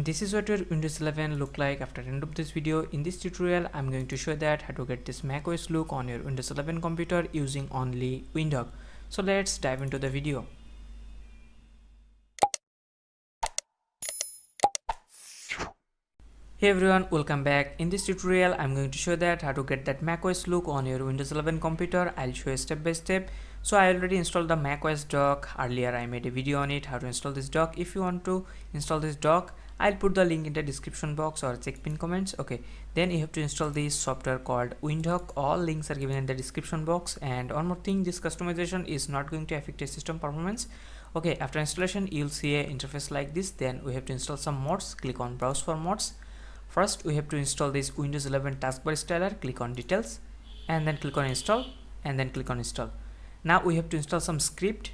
this is what your Windows 11 look like after the end of this video. In this tutorial I'm going to show that how to get this macOS look on your Windows 11 computer using only Windhawk. So let's dive into the video. Hey everyone, welcome back. In this tutorial I'm going to show that how to get that macOS look on your Windows 11 computer. I'll show you step by step. So I already installed the macOS dock. Earlier I made a video on it how to install this dock. If you want to install this dock, I'll put the link in the description box or check pin comments. Okay, then you have to install this software called Windhawk. All links are given in the description box. And one more thing, this customization is not going to affect your system performance. Okay, after installation you'll see a interface like this. Then we have to install some mods. Click on browse for mods. First we have to install this Windows 11 taskbar styler. Click on details and then click on install and then click on install. Now we have to install some script.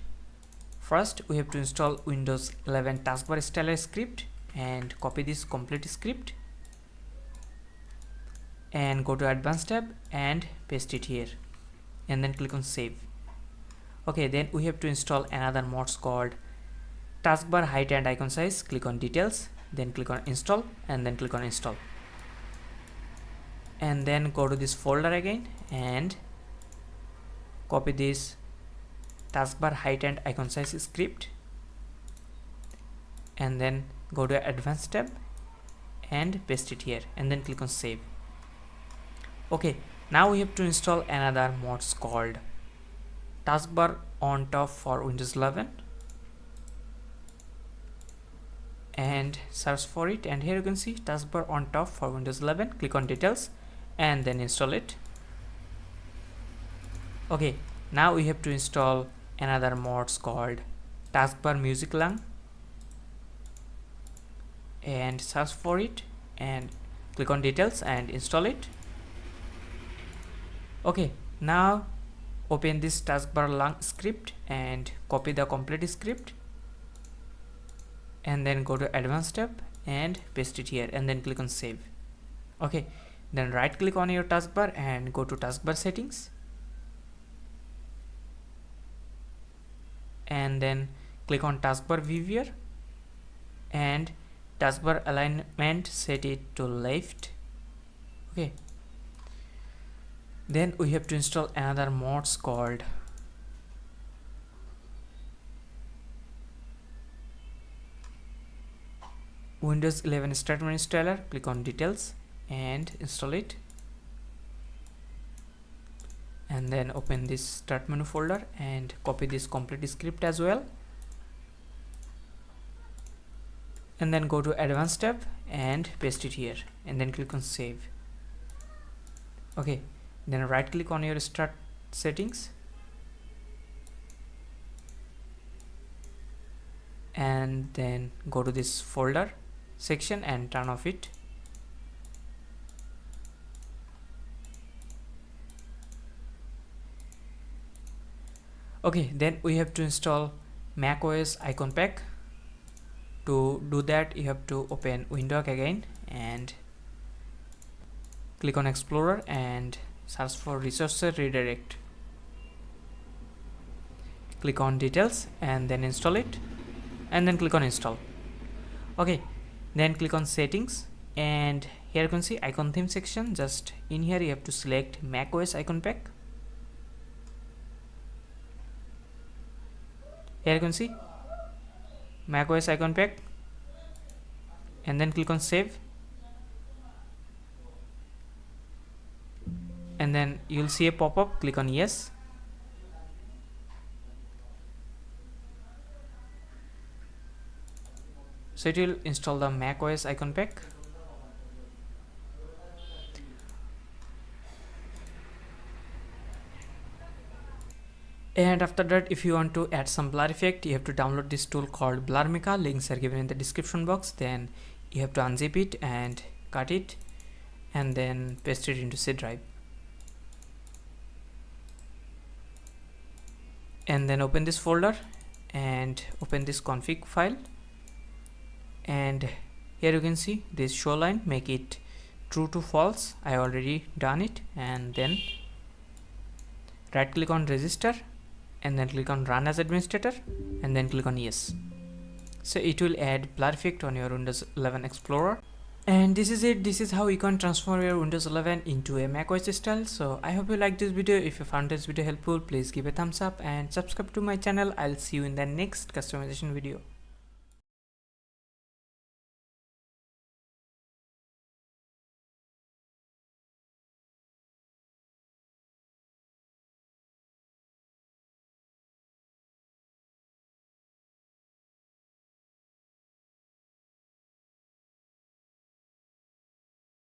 First we have to install Windows 11 taskbar styler script and copy this complete script and go to advanced tab and paste it here and then click on save. Okay, then we have to install another mods called taskbar height and icon size. Click on details, then click on install and then click on install and then go to this folder again and copy this taskbar height and icon size script and then go to advanced tab and paste it here and then click on save. Okay, now we have to install another mods called taskbar on top for Windows 11 and search for it, and here you can see taskbar on top for Windows 11. Click on details and then install it. Okay, now we have to install another mods called taskbar music lang and search for it and click on details and install it. Okay, now open this taskbar lang script and copy the complete script and then go to advanced tab and paste it here and then click on save. Okay, then right click on your taskbar and go to taskbar settings and then click on taskbar viewer and taskbar alignment set it to left. Okay, then we have to install another mods called Windows 11 start menu installer. Click on details and install it and then open this start menu folder and copy this complete script as well and then go to advanced tab and paste it here and then click on save. Okay, then right click on your start settings and then go to this folder section and turn off it. Okay, then we have to install macOS icon pack. To do that you have to open Windhawk again and click on Explorer and search for resources redirect. Click on details and then install it and then click on install. Okay, then click on settings and here you can see icon theme section. Just in here you have to select macOS icon pack. Here you can see macOS icon pack and then click on save and then you'll see a pop-up. Click on yes so it will install the macOS icon pack. And after that if you want to add some blur effect you have to download this tool called Blur Maker. Links are given in the description box. Then you have to unzip it and cut it and then paste it into C drive and then open this folder and open this config file and here you can see this show line, make it true to false. I already done it and then right click on register and then click on run as administrator and then click on yes. so it will add blur effect on your Windows 11 Explorer. And this is it. This is how you can transform your Windows 11 into a macOS style. So I hope you like this video. If you found this video helpful, please give a thumbs up and subscribe to my channel. I'll see you in the next customization video.